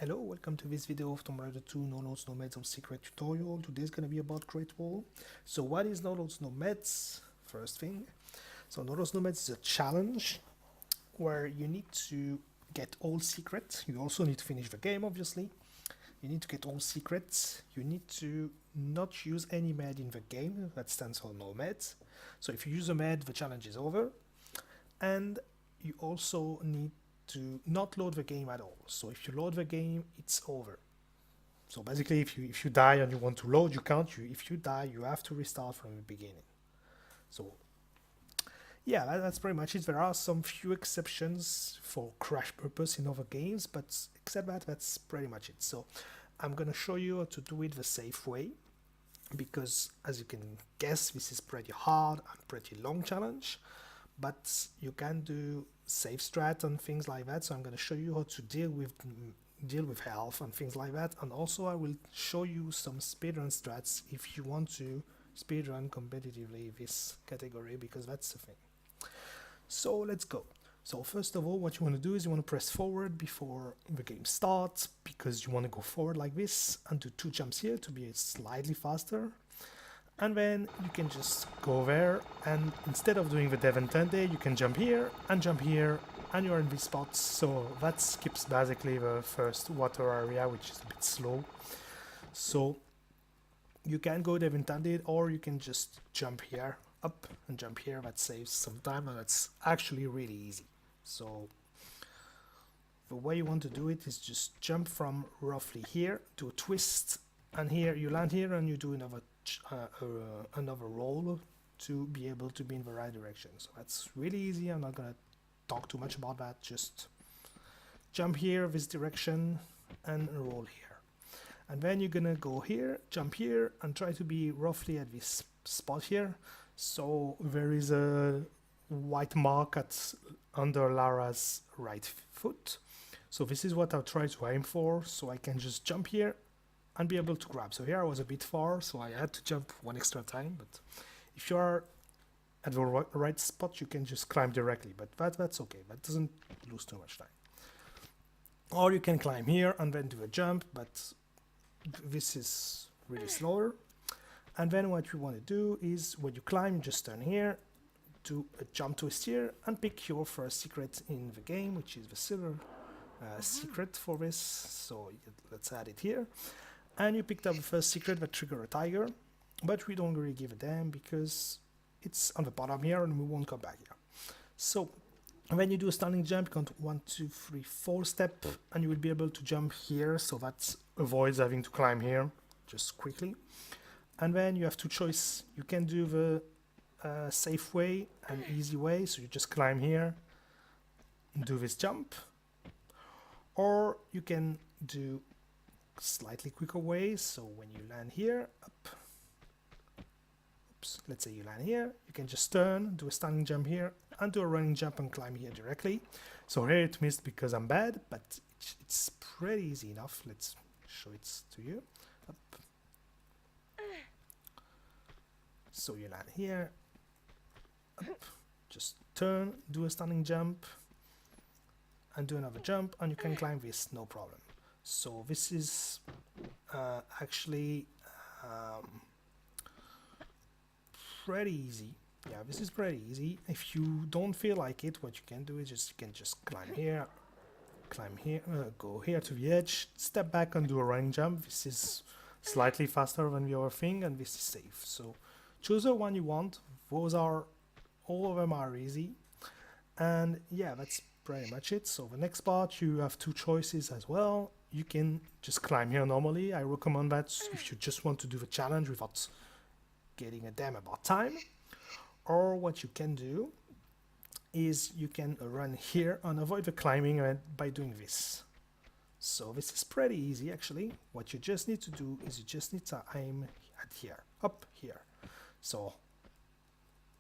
Hello, welcome to this video of Tomb Raider 2 No Loads No Meds or Secret tutorial. Today is going to be about Great Wall. So what is No Loads No Meds? First thing. So No Loads No Meds is a challenge where you need to get all secrets. You also need to finish the game, obviously. You need to get all secrets. You need to not use any med in the game. That stands for no meds. So if you use a med, the challenge is over. And you also need to not load the game at all. So if you load the game, it's over. So basically, if you die and you want to load, you can't. If you die, you have to restart from the beginning. So yeah, that's pretty much it. There are some few exceptions for crash purpose in other games, but except that, that's pretty much it. So I'm gonna show you how to do it the safe way, because as you can guess, this is pretty hard and pretty long challenge, but you can do safe strat and things like that. So I'm going to show you how to deal with health and things like that, and also I will show you some speedrun strats if you want to speedrun competitively this category, because that's the thing. So let's go. So first of all, what you want to do is you want to press forward before the game starts, because you want to go forward like this and do 2 jumps here to be slightly faster. And then you can just go there, and instead of doing the Dev and Tende, you can jump here, and you're in these spots. So that skips basically the first water area, which is a bit slow. So you can go Dev and Tende, or you can just jump here, up, and jump here. That saves some time, and that's actually really easy. So the way you want to do it is just jump from roughly here to a twist, and here you land here, and you do another roll to be able to be in the right direction. So that's really easy. I'm not gonna talk too much about that. Just jump here this direction and roll here, and then you're gonna go here, jump here, and try to be roughly at this spot here. So there is a white mark under Lara's right foot. So this is what I'll try to aim for, so I can just jump here and be able to grab. So here I was a bit far, so I had to jump one extra time, but if you are at the right spot, you can just climb directly, but that's okay. That doesn't lose too much time. Or you can climb here and then do a jump, but this is really slower. And then what you want to do is when you climb, just turn here, do a jump twist here, and pick your first secret in the game, which is the silver secret for this. So let's add it here. And you picked up the first secret that trigger a tiger, but we don't really give a damn because it's on the bottom here and we won't come back here. So when you do a standing jump, you count 1, 2, 3, 4 step, and you will be able to jump here, so that avoids having to climb here just quickly. And then you have 2 choices. You can do the safe way and easy way, so you just climb here and do this jump, or you can do slightly quicker way. So when you land here, up, oops, let's say you land here, you can just turn, do a standing jump here, and do a running jump and climb here directly. So here it missed because I'm bad, but it's pretty easy enough. Let's show it to you. Up. So you land here, up, just turn, do a standing jump, and do another jump, and you can climb this, no problem. So this is actually pretty easy. Yeah, this is pretty easy. If you don't feel like it, what you can do is you can just climb here, go here to the edge, step back and do a running jump. This is slightly faster than the other thing, and this is safe. So choose the one you want. All of them are easy. And yeah, that's pretty much it. So the next part, you have 2 choices as well. You can just climb here normally. I recommend that if you just want to do the challenge without getting a damn about time. Or what you can do is you can run here and avoid the climbing by doing this. So this is pretty easy actually. What you just need to do is you just need to aim at here, up here. So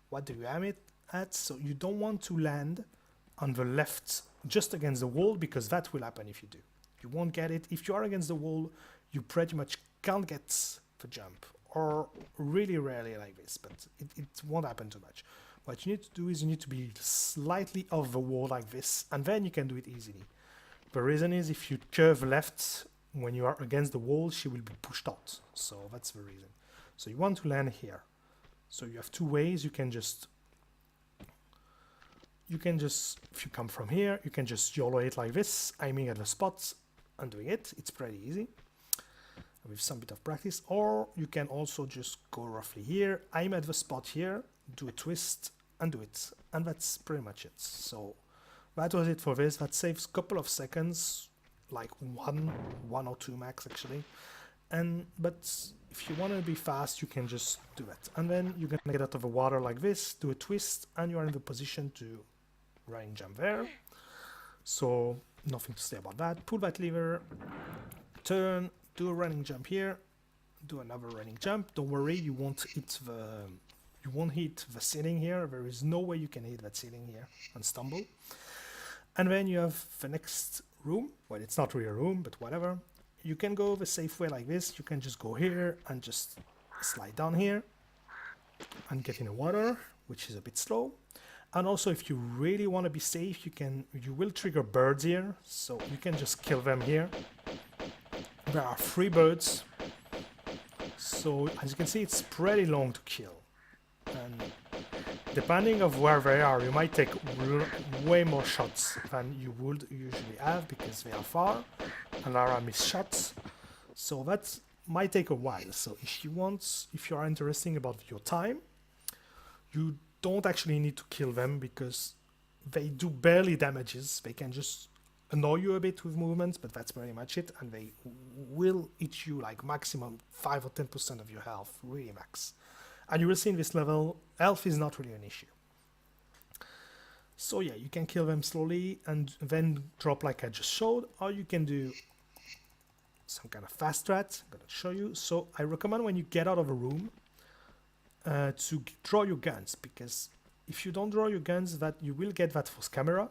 what do you aim it at? So you don't want to land on the left just against the wall, because that will happen if you do. You won't get it. If you are against the wall, you pretty much can't get the jump, or really rarely like this, but it won't happen too much. What you need to do is you need to be slightly off the wall like this, and then you can do it easily. The reason is if you curve left when you are against the wall, she will be pushed out. So that's the reason. So you want to land here. So you have two ways. You can just, if you come from here, you can just YOLO it like this, aiming at the spots and doing it. It's pretty easy with some bit of practice. Or you can also just go roughly here, aim at the spot here, do a twist and do it. And that's pretty much it. So that was it for this. That saves a couple of seconds, like one or two max actually. But if you want to be fast, you can just do it. And then you're going to get out of the water like this, do a twist, and you are in the position to running jump there. So nothing to say about that. Pull that lever, turn, do a running jump here, do another running jump. Don't worry, you won't hit the ceiling here. There is no way you can hit that ceiling here and stumble. And then you have the next room. Well, it's not really a room, but whatever. You can go the safe way like this. You can just go here and just slide down here and get in the water, which is a bit slow. And also, if you really want to be safe, you will trigger birds here, so you can just kill them here. There are 3 birds, so as you can see, it's pretty long to kill. And depending of where they are, you might take way more shots than you would usually have because they are far and there are missed shots. So that might take a while. So if you are interested about your time, you don't actually need to kill them because they do barely damages. They can just annoy you a bit with movements, but that's pretty much it. And they will hit you like maximum 5 or 10% of your health, really max. And you will see in this level, health is not really an issue. So yeah, you can kill them slowly and then drop like I just showed, or you can do some kind of fast strat. I'm gonna show you. So I recommend when you get out of a room to draw your guns, because if you don't draw your guns, that you will get that false camera.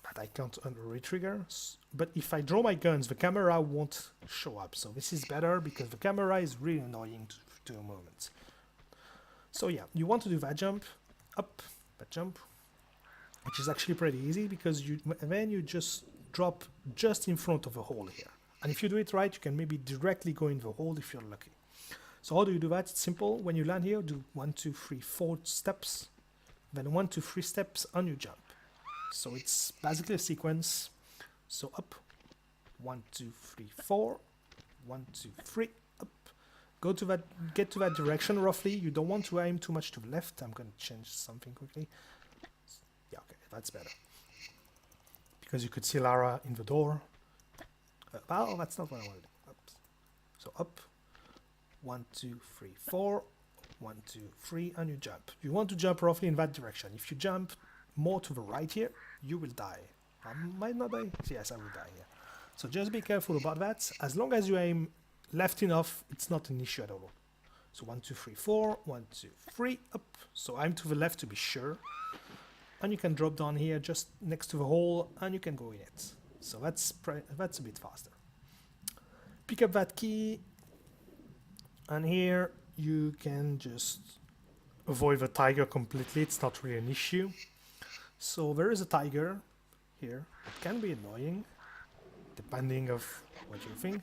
But I can't re-trigger. But if I draw my guns, the camera won't show up. So this is better because the camera is really annoying to a moment. So yeah, you want to do that jump, up, that jump, which is actually pretty easy because then you just drop just in front of a hole here. And if you do it right, you can maybe directly go in the hole if you're lucky. So how do you do that? It's simple. When you land here, do 1, 2, 3, 4 steps, then 1, 2, 3 steps and you jump. So it's basically a sequence. So up, 1, 2, 3, 4, 1, 2, 3, up. Go to that, get to that direction roughly. You don't want to aim too much to the left. I'm going to change something quickly. Yeah, okay, that's better. Because you could see Lara in the door. Oh, that's not what I want to do. Oops. So up, 1, 2, 3, 4, 1, 2, 3, and you jump. You want to jump roughly in that direction. If you jump more to the right here, you will die. I might not die. Yes, I will die here. So just be careful about that. As long as you aim left enough, it's not an issue at all. So 1, 2, 3, 4, 1, 2, 3, up. So aim to the left to be sure. And you can drop down here just next to the hole and you can go in it. So that's a bit faster. Pick up that key. And here you can just avoid the tiger completely. It's not really an issue. So there is a tiger here. It can be annoying, depending of what you think.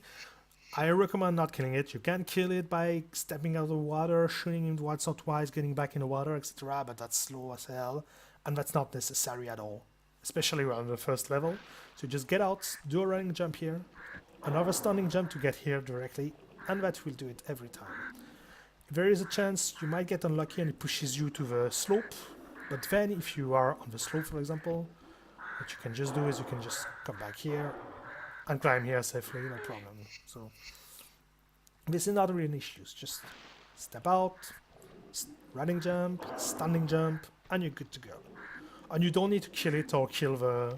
I recommend not killing it. You can kill it by stepping out of the water, shooting him once or twice, getting back in the water, etc. But that's slow as hell, and that's not necessary at all, especially around the first level. So just get out, do a running jump here, another stunning jump to get here directly, and that will do it every time. There is a chance you might get unlucky and it pushes you to the slope, but then if you are on the slope, for example, what you can just do is you can just come back here and climb here safely, no problem. So this is not really an issue. Just step out, running jump, standing jump, and you're good to go. And you don't need to kill it or kill the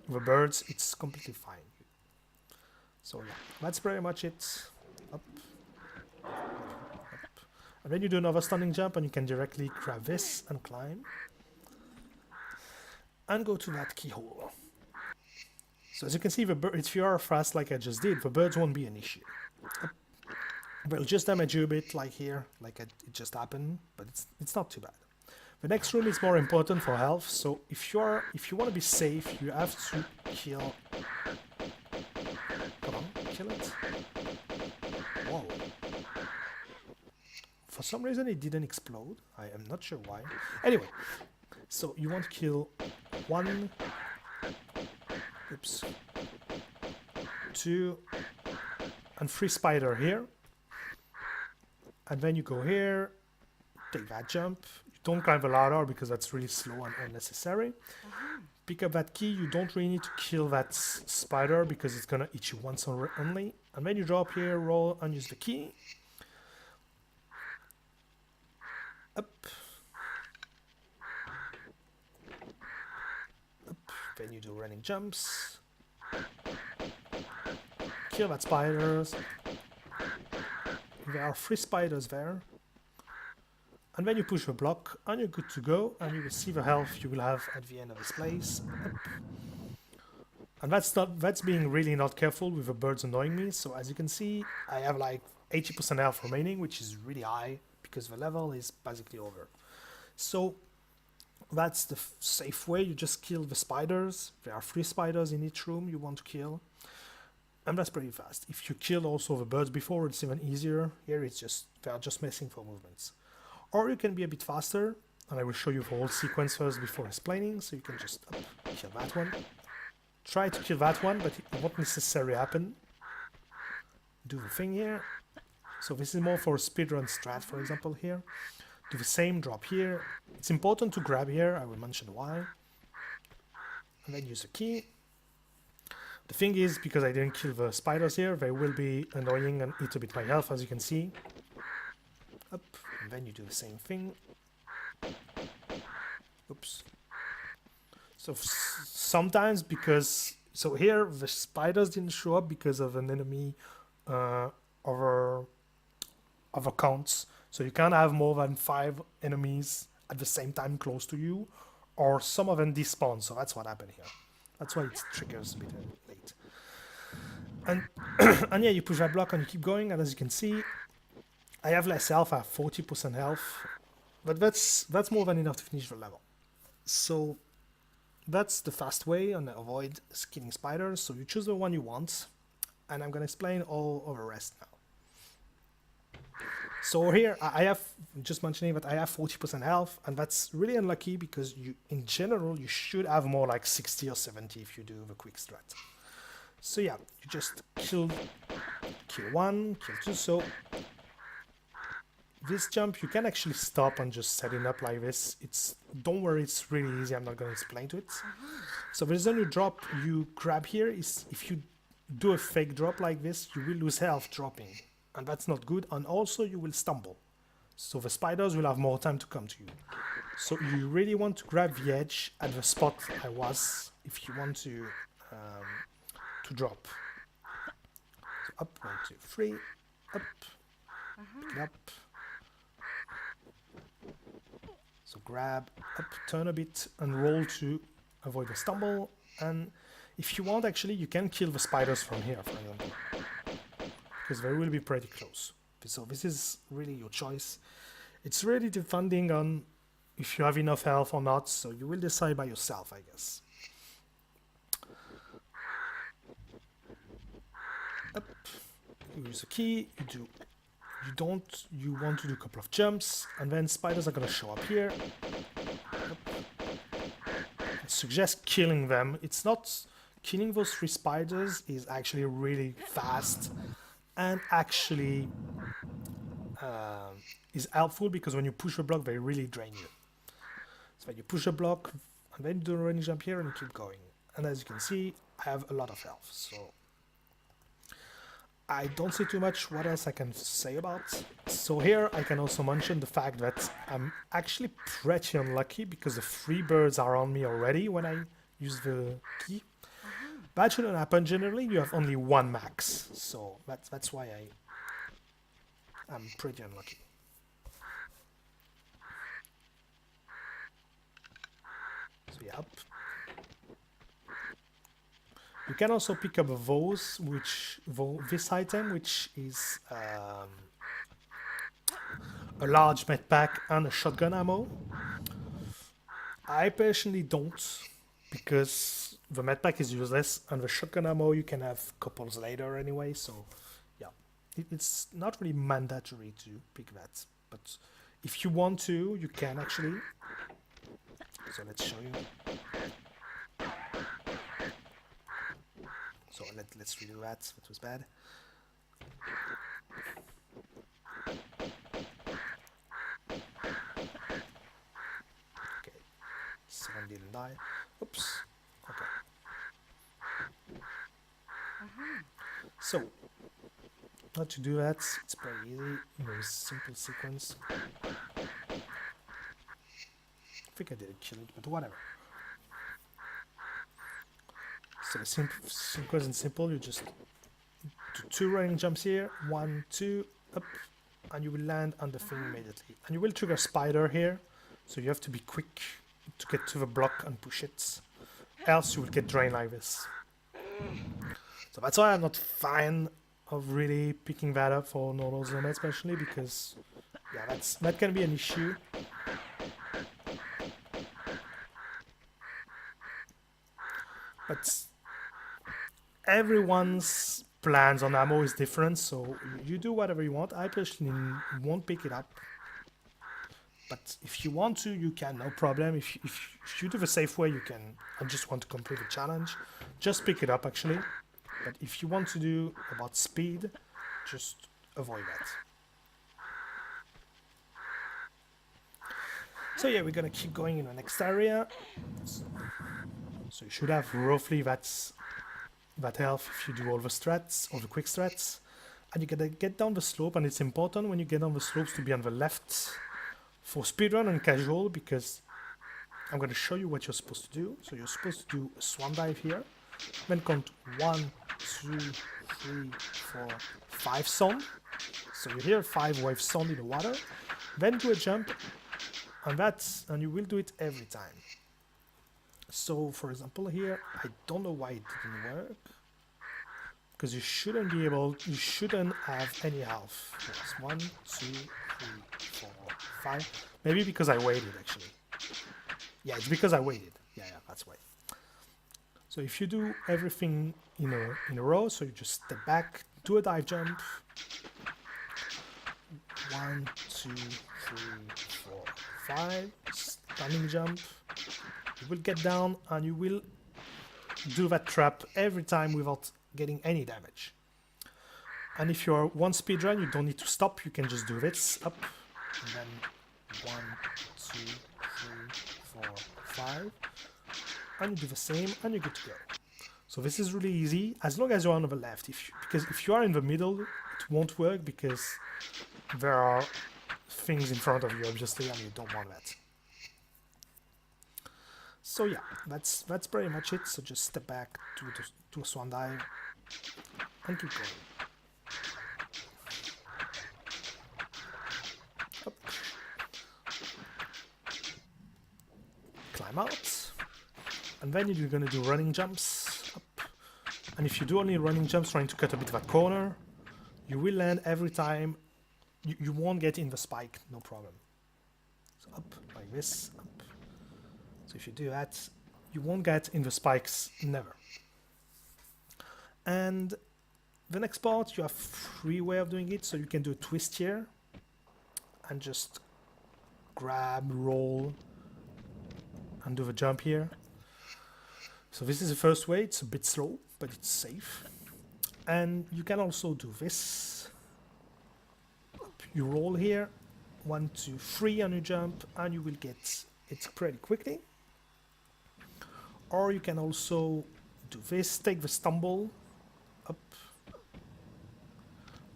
birds. It's completely fine. So yeah, that's pretty much it. Up, up, up. And then you do another standing jump and you can directly grab this and climb. And go to that keyhole. So as you can see, if you are fast like I just did, the birds won't be an issue. They'll just damage you a bit like here, like it just happened, but it's not too bad. The next room is more important for health, so if you want to be safe, you have to kill. Come on, kill it. Whoa. For some reason it didn't explode. I am not sure why. Anyway, so you want to kill 1, oops, 2, and 3 spider here. And then you go here, take that jump. You don't climb the ladder because that's really slow and unnecessary. Pick up that key. You don't really need to kill that spider because it's gonna eat you once only. And then you drop here, roll, and use the key. Up. Up. Then you do running jumps. Kill that spiders. There are 3 spiders there. And then you push the block and you're good to go, and you will see the health you will have at the end of this place. Up. And that's being really not careful with the birds annoying me. So as you can see, I have like 80% health remaining, which is really high because the level is basically over. So that's the safe way. You just kill the spiders. There are 3 spiders in each room you want to kill. And that's pretty fast. If you kill also the birds before, it's even easier. Here it's just, they are just messing for movements. Or you can be a bit faster, and I will show you the whole sequence first before explaining. So you can just kill that one. Try to kill that one, but it won't necessarily happen. Do the thing here. So this is more for a speedrun strat, for example, here. Do the same, drop here. It's important to grab here, I will mention why. And then use the key. The thing is, because I didn't kill the spiders here, they will be annoying and eat a bit my health, as you can see. Up, and then you do the same thing. Oops. So sometimes because, so here the spiders didn't show up because of an enemy over counts. So you can't have more than 5 enemies at the same time close to you, or some of them despawn. So that's what happened here. That's why it triggers a bit late. And and yeah, you push that block and you keep going. And as you can see, I have less health. I have 40% health, but that's more than enough to finish the level. So that's the fast way and avoid killing spiders. So you choose the one you want, and I'm gonna explain all of the rest now. So here I have, just mentioning that I have 40% health, and that's really unlucky because you, in general, you should have more like 60 or 70 if you do the quick strat. So yeah, you just kill 1, kill 2. So this jump you can actually stop and just set it up like this. Don't worry, it's really easy. I'm not going to explain to it. So the reason you drop, you grab here is if you do a fake drop like this, you will lose health dropping. And that's not good, and also you will stumble. So the spiders will have more time to come to you. So you really want to grab the edge at the spot I was if you want to drop. So up, 1, 2, 3, up, pick it up. So grab, up, turn a bit, and roll to avoid the stumble. And if you want, actually, you can kill the spiders from here, for example, because they will be pretty close. So this is really your choice. It's really depending on if you have enough health or not, so you will decide by yourself, I guess. Up, you use a key, you want to do a couple of jumps, and then spiders are gonna show up here. Up. I suggest killing them. It's not, killing those 3 spiders is actually really fast, and actually is helpful because when you push a block, they really drain you. So you push a block, and then you do a running jump here, and you keep going. And as you can see, I have a lot of health, so I don't see too much what else I can say about. So here I can also mention the fact that I'm actually pretty unlucky because the 3 birds are on me already when I use the key. That shouldn't happen. Generally, you have only 1 max, so that's why I'm pretty unlucky. So yeah, up. You can also pick up this item, which is a large med pack and a shotgun ammo. I personally don't, because the medpack is useless, and the shotgun ammo you can have couples later anyway, so yeah. It's not really mandatory to pick that, but if you want to, you can actually. So let's show you. So let's redo that, that was bad. Okay, someone didn't die. Oops, okay. So, not to do that, it's pretty easy, very simple sequence. I think I didn't kill it, but whatever. So the sequence is simple, you just do 2 running jumps here, 1, 2, up, and you will land on the thing immediately. And you will trigger spider here, so you have to be quick to get to the block and push it, else you will get drained like this. So that's why I'm not fan of really picking that up for Northern Nomad, especially because yeah, that can be an issue. But everyone's plans on ammo is different, so you do whatever you want. I personally won't pick it up, but if you want to, you can, no problem. If you do the safe way, you can. I just want to complete the challenge, just pick it up actually. But if you want to do about speed, just avoid that. So yeah, we're gonna keep going in the next area. So you should have roughly that health if you do all the strats, all the quick strats. And you gotta get down the slope, and it's important when you get down the slopes to be on the left for speedrun and casual, because I'm gonna show you what you're supposed to do. So you're supposed to do a swan dive here, then count 1, 2, 3, 4, 5 sound. So you hear 5 waves sound in the water, then do a jump, and you will do it every time. So for example here, I don't know why it didn't work, because you shouldn't have any health. Yes, 1, 2, 3, 4, 5. Maybe because I waited actually. Yeah, it's because I waited. Yeah, that's why. So if you do everything in a row, so you just step back, do a dive jump. 1, 2, 3, 4, 5. Standing jump. You will get down and you will do that trap every time without getting any damage. And if you're one speedrun, you don't need to stop. You can just do this up, and then 1, 2, 3, 4, 5. And you do the same, and you're good to go. So this is really easy, as long as you're on the left. Because if you are in the middle, it won't work, because there are things in front of you, obviously, and you don't want that. So yeah, that's pretty much it. So just step back to a swan dive and keep going. Up. Climb out. And then you're going to do running jumps up. And if you do only running jumps trying to cut a bit of that corner, you will land every time. You won't get in the spike, no problem. So up like this, up. So if you do that, you won't get in the spikes, never. And the next part, you have 3 ways of doing it. So you can do a twist here and just grab, roll, and do the jump here. So this is the first way. It's a bit slow, but it's safe. And you can also do this. You roll here, 1, 2, 3 on your jump, and you will get it pretty quickly. Or you can also do this, take the stumble, up,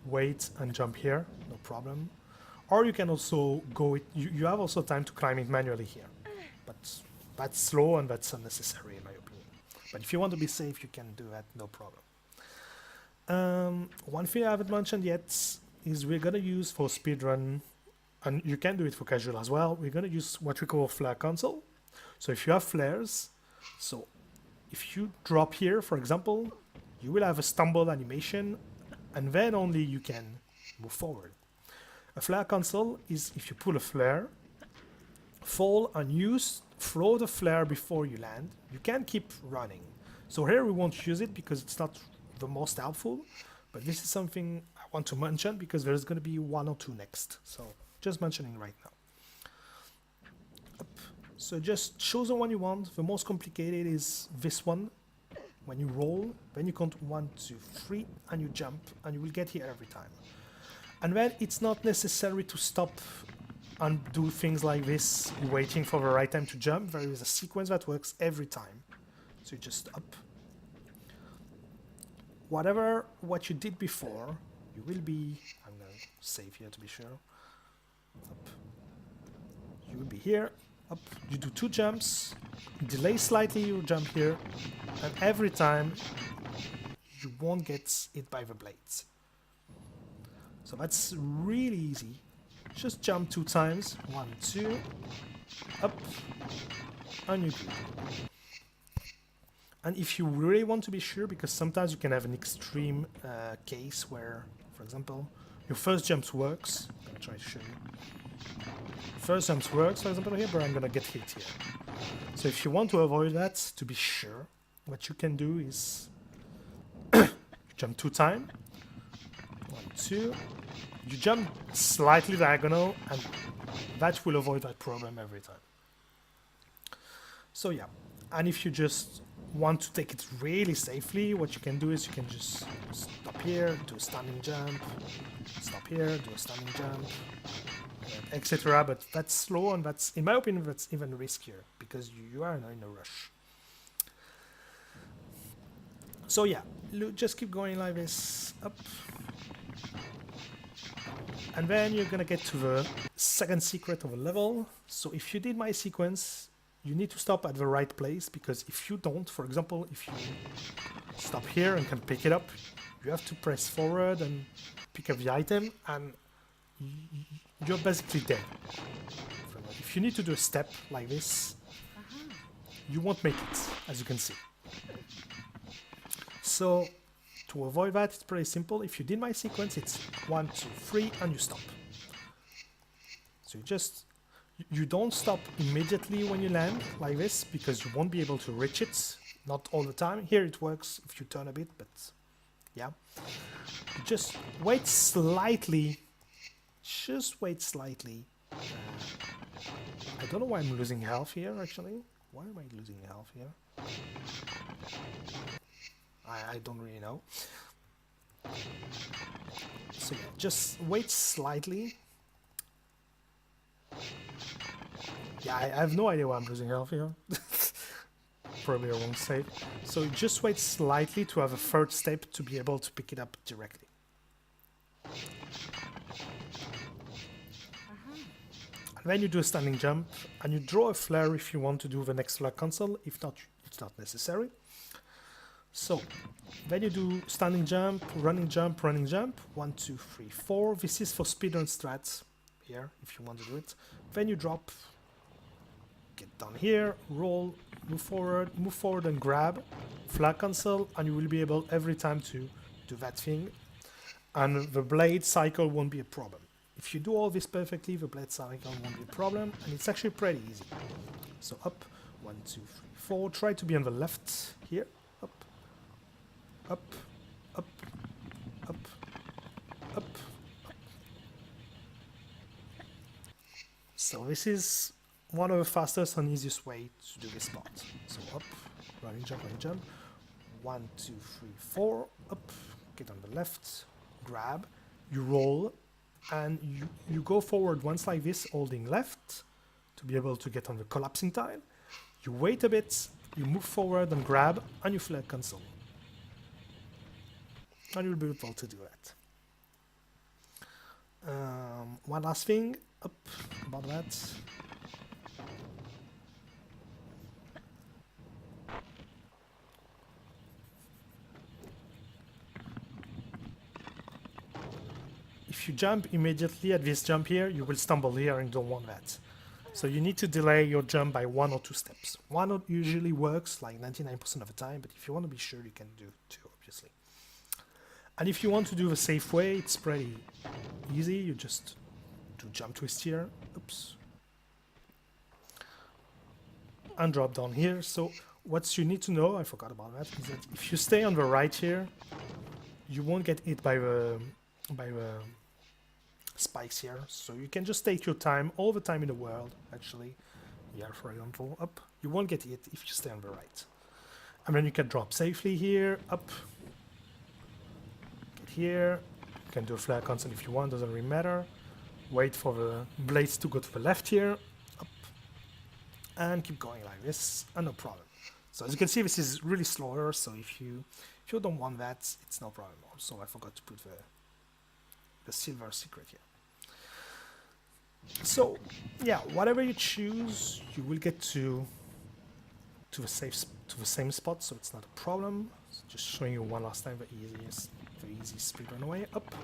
wait and jump here, no problem. Or you can also go it, you have also time to climb it manually here. But that's slow and that's unnecessary in my opinion. But if you want to be safe, you can do that, no problem. One thing I haven't mentioned yet is we're gonna use for speedrun, and you can do it for casual as well, we're gonna use what we call flare console. So if you have flares, so if you drop here, for example, you will have a stumble animation, and then only you can move forward. A flare console is if you pull a flare, fall and throw the flare before you land. You can keep running. So here we won't use it because it's not the most helpful, but this is something I want to mention because there's going to be one or two next. So just mentioning right now. Up. So just choose the one you want. The most complicated is this one. When you roll, then you count 1, 2, 3, and you jump, and you will get here every time. And then it's not necessary to stop and do things like this, waiting for the right time to jump. There is a sequence that works every time. So you just up. What you did before, you will be, I'm going to save here to be sure. Up. You will be here, up. You do 2 jumps, delay slightly, you jump here, and every time you won't get hit by the blades. So that's really easy. Just jump 2 times, 1, 2, up, and you're good. And if you really want to be sure, because sometimes you can have an extreme case where, for example, your first jump works. I'm going to try to show you. First jump works, for example, here, but I'm going to get hit here. So if you want to avoid that, to be sure, what you can do is jump 2 times. 1, 2. You jump slightly diagonal, and that will avoid that problem every time. So yeah, and if you just want to take it really safely, what you can do is you can just stop here, do a standing jump, stop here, do a standing jump, etc. But that's slow, and that's, in my opinion, that's even riskier because you are in a rush. So yeah, just keep going like this, up. And then you're gonna get to the second secret of a level. So if you did my sequence, you need to stop at the right place, because if you don't, for example, if you stop here and can pick it up, you have to press forward and pick up the item, and you're basically dead. If you need to do a step like this, you won't make it, as you can see. So to avoid that, it's pretty simple. If you did my sequence, it's 1, 2, 3, and you stop. So you don't stop immediately when you land like this, because you won't be able to reach it. Not all the time. Here it works if you turn a bit, but yeah. You just wait slightly. Just wait slightly. I don't know why I'm losing health here, actually. Why am I losing health here? I don't really know. So yeah, just wait slightly. Yeah, I have no idea why I'm losing health here. Probably a wrong save. So just wait slightly to have a third step to be able to pick it up directly. And then you do a standing jump, and you draw a flare if you want to do the next flare cancel. If not, it's not necessary. So then you do standing jump, running jump, 1, 2, 3, 4. This is for speedrun strats here, if you want to do it. Then you drop, get down here, roll, move forward and grab, flare cancel, and you will be able every time to do that thing. And the blade cycle won't be a problem. If you do all this perfectly, the blade cycle won't be a problem, and it's actually pretty easy. So up, 1, 2, 3, 4. Try to be on the left here. Up, up, up, up, up, up. So this is one of the fastest and easiest way to do this part. So up, running jump, 1, 2, 3, 4, up, get on the left, grab, you roll, and you go forward once like this, holding left to be able to get on the collapsing tile. You wait a bit, you move forward and grab, and you flare cancel. And you'll be able to do that. One last thing up about that. If you jump immediately at this jump here, you will stumble here and don't want that. So you need to delay your jump by 1 or 2 steps. 1 usually works like 99% of the time, but if you want to be sure, you can do 2, obviously. And if you want to do the safe way, it's pretty easy. You just do jump twist here. Oops. and drop down here. So what you need to know, I forgot about that, is that if you stay on the right here, you won't get hit by the spikes here. So you can just take your time, all the time in the world, actually. Here, for example, up. You won't get hit if you stay on the right. And then you can drop safely here, up. Get here. You can do a flare console if you want, doesn't really matter. Wait for the blades to go to the left here, up. And keep going like this, and no problem. So as you can see, this is really slower, so if you don't want that, it's no problem. Also, I forgot to put the silver secret here. So yeah, whatever you choose, you will get to the same spot, so it's not a problem. So just showing you one last time the easy speedrun way, up.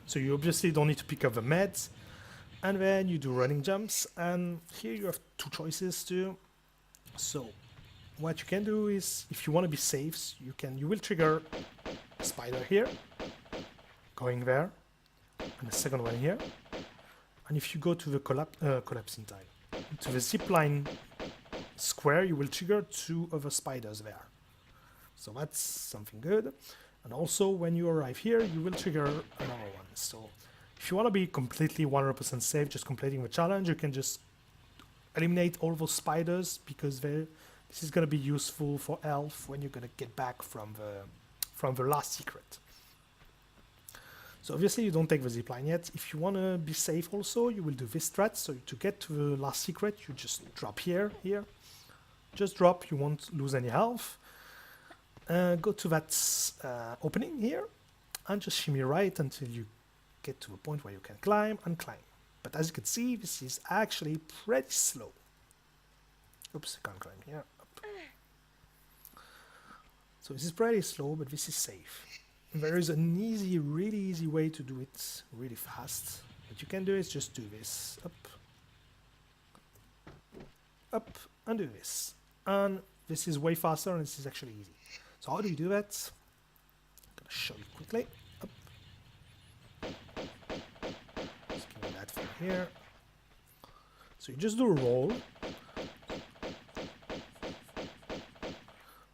So you obviously don't need to pick up the meds, and then you do running jumps, and here you have two choices too. So what you can do is, if you want to be safe, you will trigger a spider here, going there, and the second one here. And if you go to the collapsing tile, to the zipline square, you will trigger two other spiders there. So that's something good. And also, when you arrive here, you will trigger another one. So if you want to be completely 100% safe, just completing the challenge, you can just eliminate all those spiders, because this is going to be useful for health when you're going to get back from the last secret. So obviously you don't take the zipline yet. If you want to be safe also, you will do this strat. So to get to the last secret, you just drop here. Just drop, you won't lose any health. Go to that opening here, and just shimmy right until you get to a point where you can climb and climb. But as you can see, this is actually pretty slow. Oops, I can't climb here. Up. So this is pretty slow, but this is safe. There is an really easy way to do it really fast. What you can do is just do this, up, and do this. And this is way faster, and this is actually easy. So how do you do that? I'm gonna show you quickly. Up. Just give me that from here. So you just do a roll.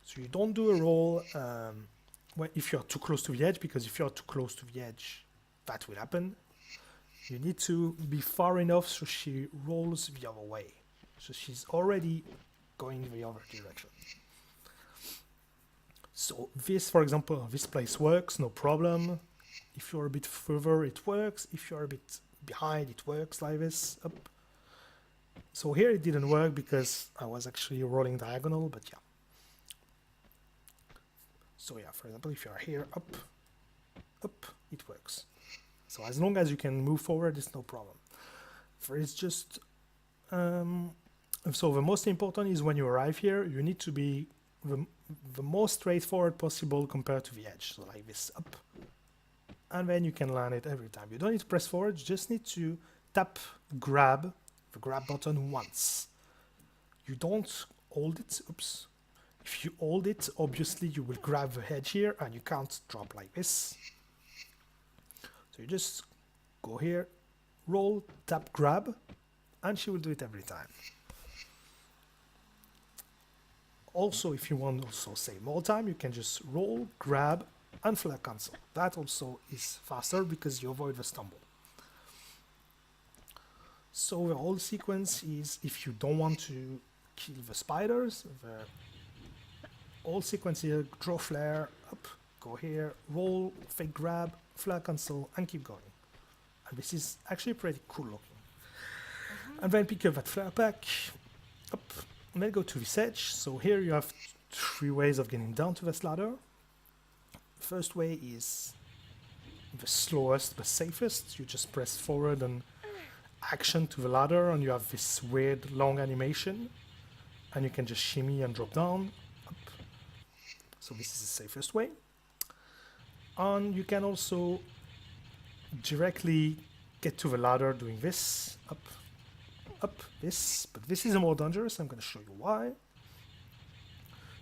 So you don't do a roll if you're too close to the edge, because if you're too close to the edge, that will happen. You need to be far enough so she rolls the other way. So she's already going the other direction. So this, for example, this place works, no problem. If you're a bit further, it works. If you're a bit behind, it works like this, up. So here it didn't work because I was actually rolling diagonal, but yeah. So yeah, for example, if you are here, up, it works. So as long as you can move forward, it's no problem. For it's just, so the most important is when you arrive here, you need to be the most straightforward possible compared to the edge. So like this, up, and then you can land it every time. You don't need to press forward, you just need to tap the grab button once. You don't hold it, oops. If you hold it, obviously you will grab the edge here and you can't drop like this. So you just go here, roll, tap, grab, and she will do it every time. Also, if you want to also save more time, you can just roll, grab, and flare cancel. That also is faster because you avoid the stumble. So the whole sequence is, if you don't want to kill the spiders, the whole sequence here, draw flare, up, go here, roll, fake grab, flare cancel, and keep going. And this is actually pretty cool looking. And then pick up that flare pack, up, and then go to this edge. So here you have 3 ways of getting down to this ladder. First way is the slowest but safest. You just press forward and action to the ladder, and you have this weird long animation, and you can just shimmy and drop down. Up. So this is the safest way. And you can also directly get to the ladder doing this, up, this, but this is more dangerous. I'm going to show you why.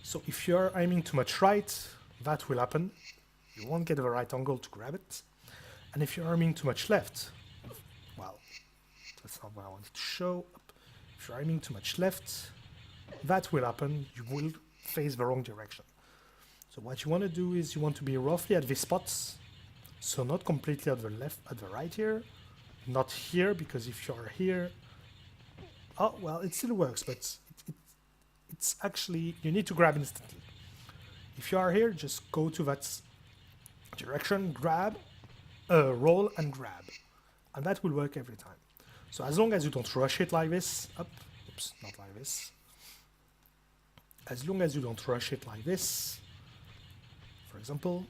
So if you're aiming too much right, that will happen. You won't get the right angle to grab it. And if you're aiming too much left, well, that's not what I wanted to show. If you're aiming too much left, that will happen. You will face the wrong direction. So what you want to do is you want to be roughly at these spots. So not completely at the left, at the right here. Not here, because if you are here... Oh, well, it still works, but it's actually... You need to grab instantly. If you are here, just go to that direction, grab, roll and grab. And that will work every time. So as long as you don't rush it like this, up, oops, not like this. As long as you don't rush it like this, for example,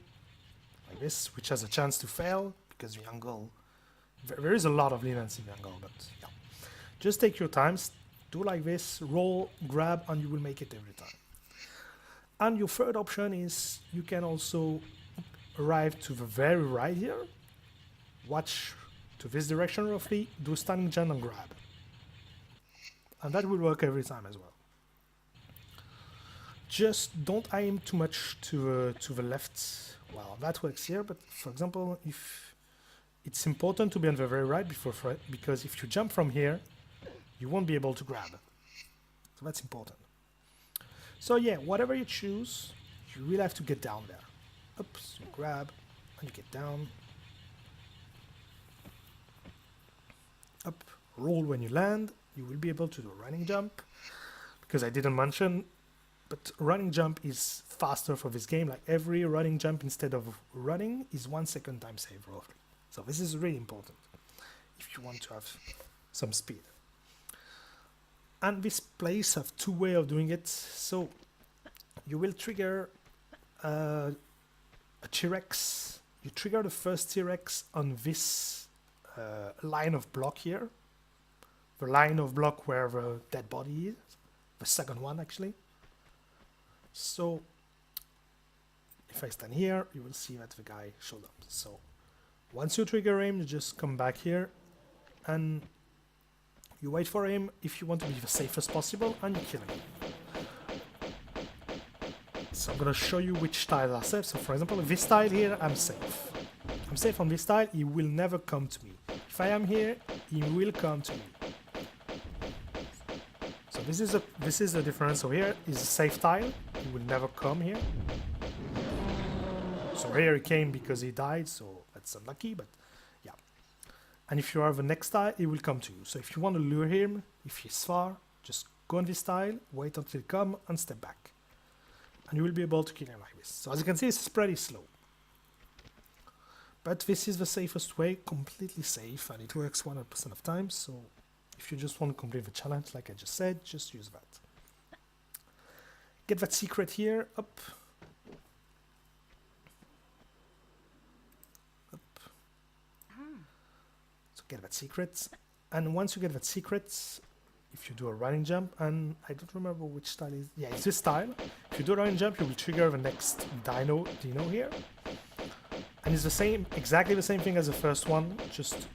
like this, which has a chance to fail, because the angle, there is a lot of leniency in the angle, but yeah. Just take your time, do like this, roll, grab, and you will make it every time. And your third option is you can also arrive to the very right here, watch to this direction roughly, do standing jump and grab. And that will work every time as well. Just don't aim too much to the left. Well, that works here, but for example, if it's important to be on the very right because if you jump from here, you won't be able to grab. So that's important. So yeah, whatever you choose, you really have to get down there. Oops, you grab, and you get down. Up, roll when you land. You will be able to do a running jump. Because I didn't mention, but running jump is faster for this game. Like every running jump instead of running is 1 second time save roughly. So this is really important if you want to have some speed. And this place have two ways of doing it. So you will trigger a T-Rex. You trigger the first T-Rex on this line of block here. The line of block where the dead body is. The second one actually. So if I stand here, you will see that the guy showed up. So once you trigger him, you just come back here and you wait for him if you want to be the safest possible, and you kill him. So I'm gonna show you which tiles are safe. So for example, this tile here, I'm safe. I'm safe on this tile, he will never come to me. If I am here, he will come to me. So this is the difference. So here is a safe tile, he will never come here. So here he came because he died, so that's unlucky, but yeah. And if you are the next tile, he will come to you. So if you want to lure him, if he's far, just go on this tile, wait until he comes, and step back. And you will be able to kill him like this. So as you can see, it's pretty slow. But this is the safest way, completely safe, and it works 100% of times. So if you just want to complete the challenge, like I just said, just use that. Get that secret here, up. So get that secret, and once you get that secret, if you do a running jump, and I don't remember which style is, yeah, it's this style. If you do a running jump, you will trigger the next dino here, and it's the same, exactly the same thing as the first one. Just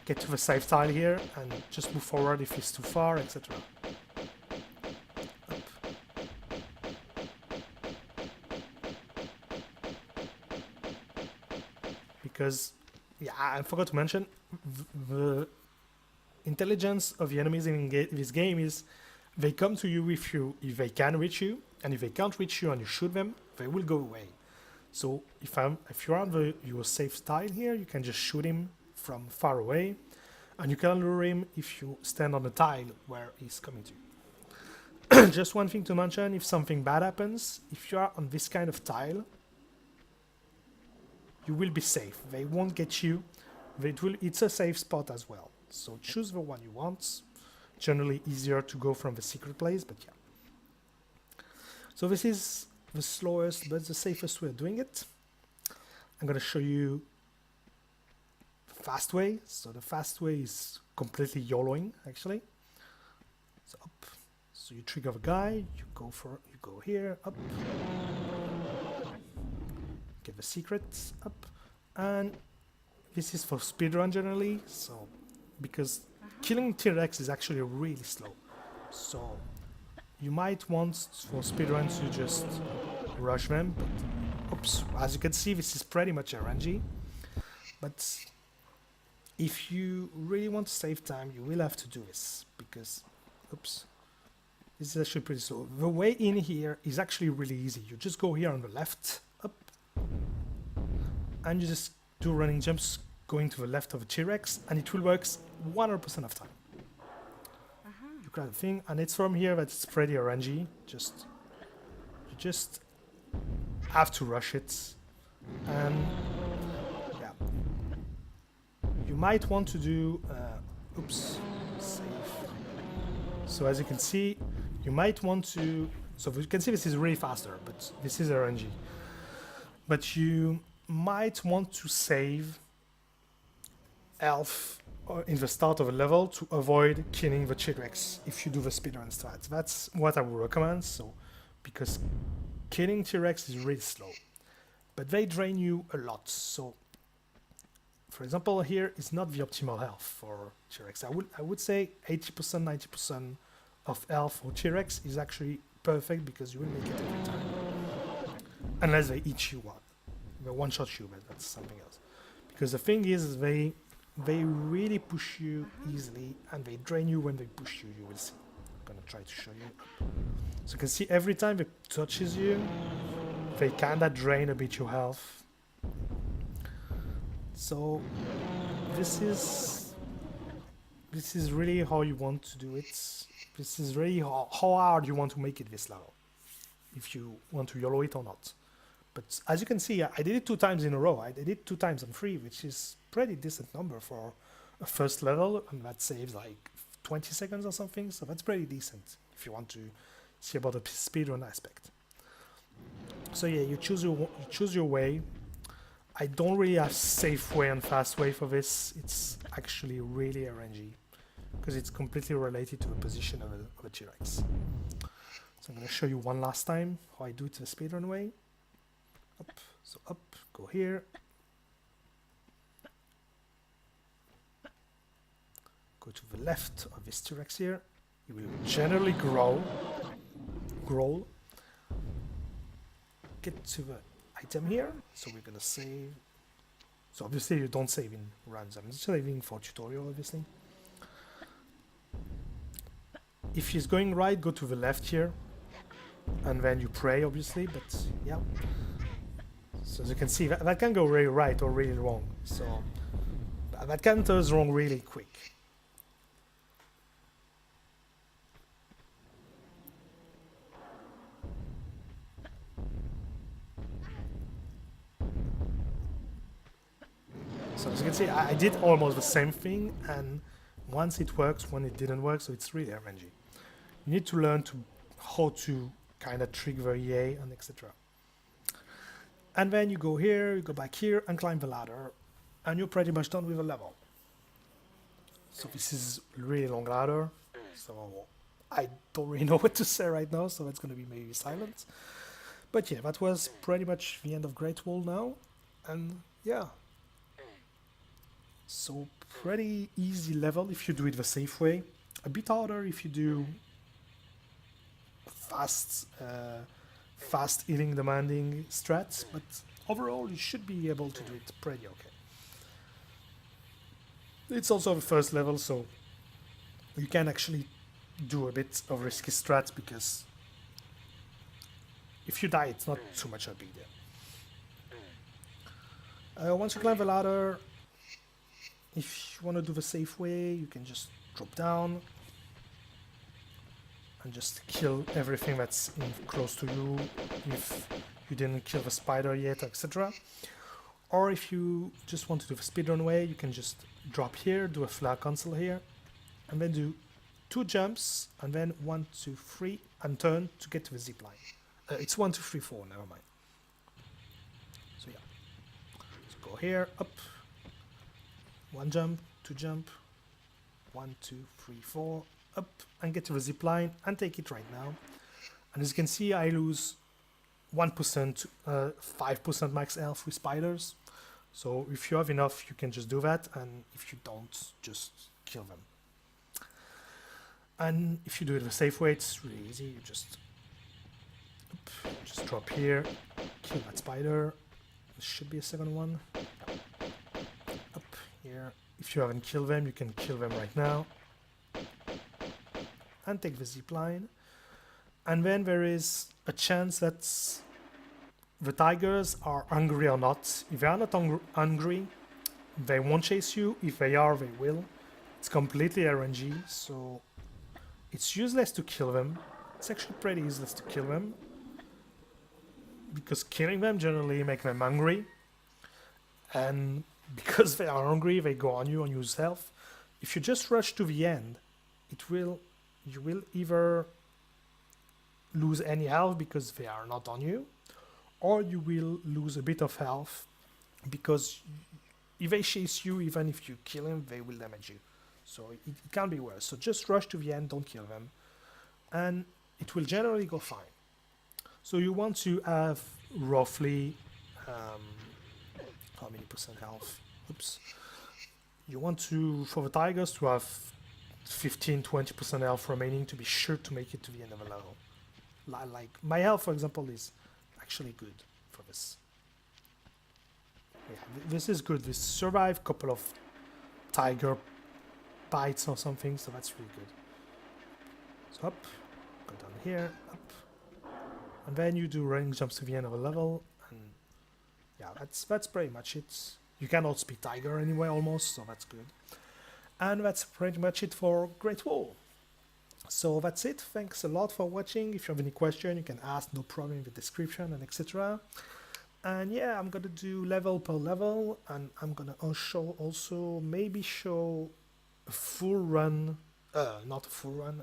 get to the safe tile here and just move forward if it's too far, etc. Because, yeah, I forgot to mention, the intelligence of the enemies in this game is they come to you if they can reach you, and if they can't reach you and you shoot them, they will go away. So if you're on your safe tile here, you can just shoot him from far away, and you can lure him if you stand on the tile where he's coming to you. Just one thing to mention, if something bad happens, if you are on this kind of tile, you will be safe. They won't get you. It's a safe spot as well. So choose the one you want. Generally easier to go from the secret place, but yeah. So this is the slowest but the safest way of doing it. I'm going to show you the fast way. So the fast way is completely YOLOing actually. So up. So you trigger the guy, you go here, up. Get the secrets up, and this is for speedrun generally, so because killing T-Rex is actually really slow, so you might want for speedruns to just rush them, but oops, as you can see, this is pretty much RNG, but if you really want to save time, you will have to do this, because oops, This is actually pretty slow. The way in here is actually really easy. You just go here on the left, up, and you just do running jumps going to the left of a T-Rex, and it will work 100% of time. You grab the thing, and it's from here that it's pretty RNG. You just have to rush it, and yeah. You might want to do, oops, save. So as you can see, you might want to, so you can see this is really faster, but this is RNG. But you might want to save health in the start of a level to avoid killing the T-Rex if you do the speedrun strat. That's what I would recommend, so because killing T-Rex is really slow, but they drain you a lot. So for example, here is not the optimal health for T-Rex. I would say 80%, 90% of health for T-Rex is actually perfect because you will make it every time. Unless they eat you one. They one-shot you, but that's something else. Because the thing is, they really push you easily and they drain you when they push you, you will see. I'm gonna try to show you. So you can see every time it touches you, they kinda drain a bit your health. So this is really how you want to do it. This is really how hard you want to make it this level, if you want to YOLO it or not. But as you can see, I did it 2 times in a row. I did it 2 times on 3, which is pretty decent number for a first level, and that saves like 20 seconds or something, so that's pretty decent if you want to see about the speedrun aspect. So yeah, you choose your way. I don't really have safe way and fast way for this. It's actually really RNG because it's completely related to the position of a T-Rex. So I'm going to show you one last time how I do it the speedrun way. Up, so up, go here. Go to the left of this T-Rex here. You will generally growl. Get to the item here. So we're gonna save. So obviously you don't save in runs. I'm just saving for tutorial, obviously. If he's going right, go to the left here, and then you pray, obviously. But yeah. So as you can see, that can go really right or really wrong. So that can turn wrong really quick. So as you can see, I did almost the same thing, and once it works, when it didn't work, so it's really RNG. You need to learn how to kind of trick the EA and etc. And then you go here, you go back here and climb the ladder, and you're pretty much done with the level. So this is a really long ladder, so I don't really know what to say right now, so it's going to be maybe silent. But yeah, that was pretty much the end of Great Wall now, and yeah. So pretty easy level if you do it the safe way. A bit harder if you do fast healing demanding strats, but overall you should be able to do it pretty okay. It's also the first level, so you can actually do a bit of risky strats because if you die, it's not too much of a big deal. Once you climb the ladder, if you want to do the safe way, you can just drop down and just kill everything that's close to you if you didn't kill the spider yet, etc. Or if you just want to do the speedrun way, you can just drop here, do a flag cancel here, and then do 2 jumps, and then 1, 2, 3, and turn to get to the zip line. It's 1, 2, 3, 4, never mind. So yeah, so go here, up, 1 jump, 2 jump, 1, 2, 3, 4, up, and get to the zip line and take it right now. And as you can see, I lose 1%, 5% max health with spiders. So if you have enough, you can just do that, and if you don't, just kill them. And if you do it the safe way, it's really easy. You just drop here, kill that spider. There should be a second one. Up here. If you haven't killed them, you can kill them right now. And take the zip line. And then there is a chance that the tigers are hungry or not. If they are not hungry, they won't chase you. If they are, they will. It's completely RNG, so it's useless to kill them. It's actually pretty useless to kill them, because killing them generally make them hungry, and because they are hungry, they go on yourself. If you just rush to the end, you will either lose any health because they are not on you, or you will lose a bit of health because if they chase you, even if you kill them, they will damage you. So it can be worse. So just rush to the end, don't kill them, and it will generally go fine. So you want to have roughly how many percent health? Oops. You want to, for the tigers, to have 15-20% health remaining to be sure to make it to the end of a level. Like my health, for example, is actually good for this. Yeah, this is good. This survived a couple of tiger bites or something, so that's really good. So up, go down here, up, and then you do running jumps to the end of a level, and yeah, that's pretty much it. You can outspeed tiger anyway almost, so that's good. And that's pretty much it for Great Wall. So that's it. Thanks a lot for watching. If you have any question, you can ask, no problem, in the description and etc. And yeah, I'm gonna do level per level, and I'm gonna also maybe show a full run, not a full run,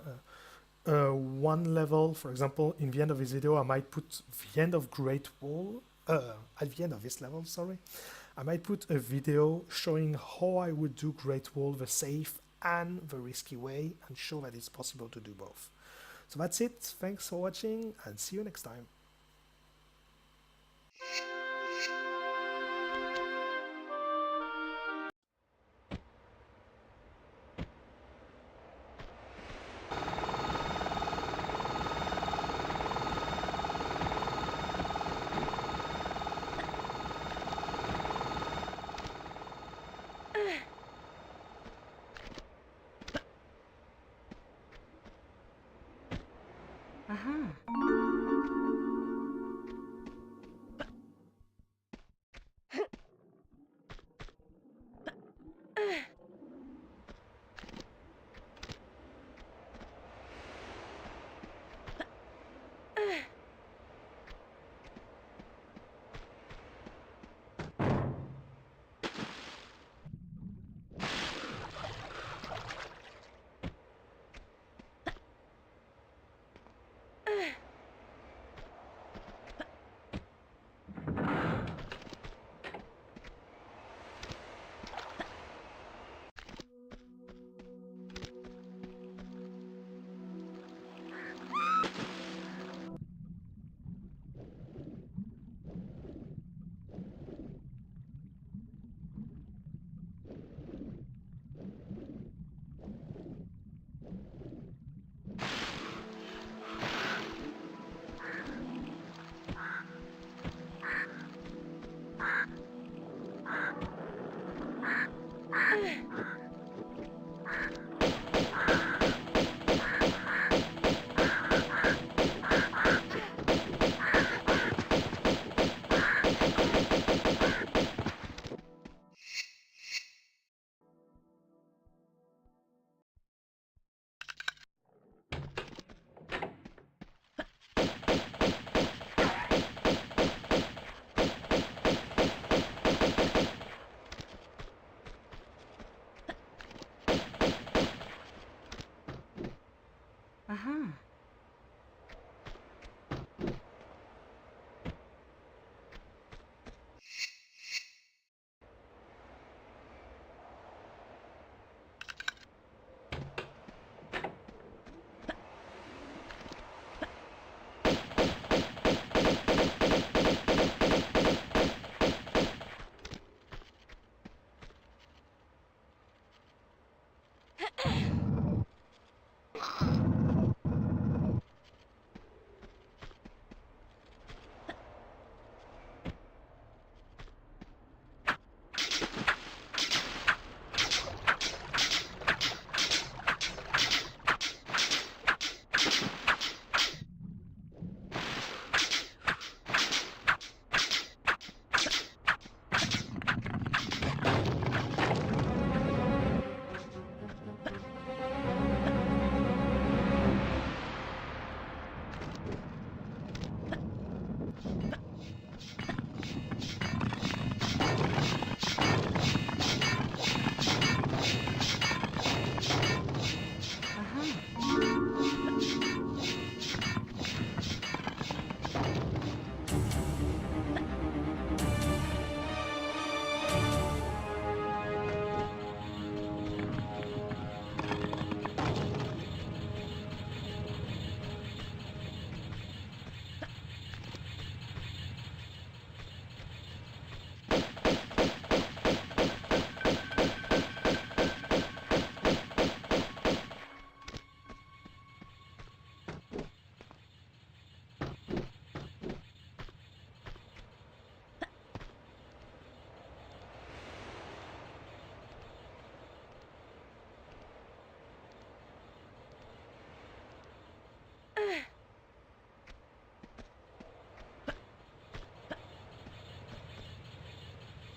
one level. For example, in the end of this video, I might put the end of Great Wall, at the end of this level, sorry. I might put a video showing how I would do Great Wall the safe and the risky way, and show that it's possible to do both. So that's it. Thanks for watching, and see you next time.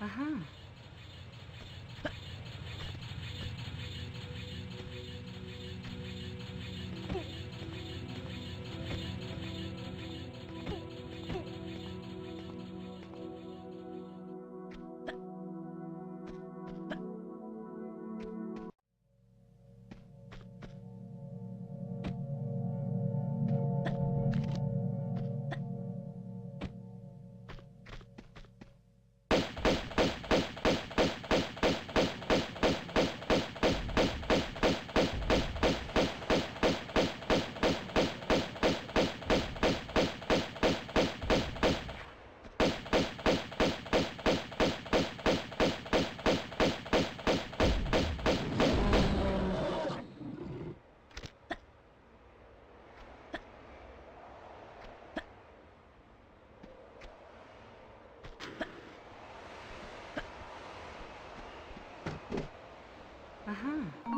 Uh-huh. Uh-huh.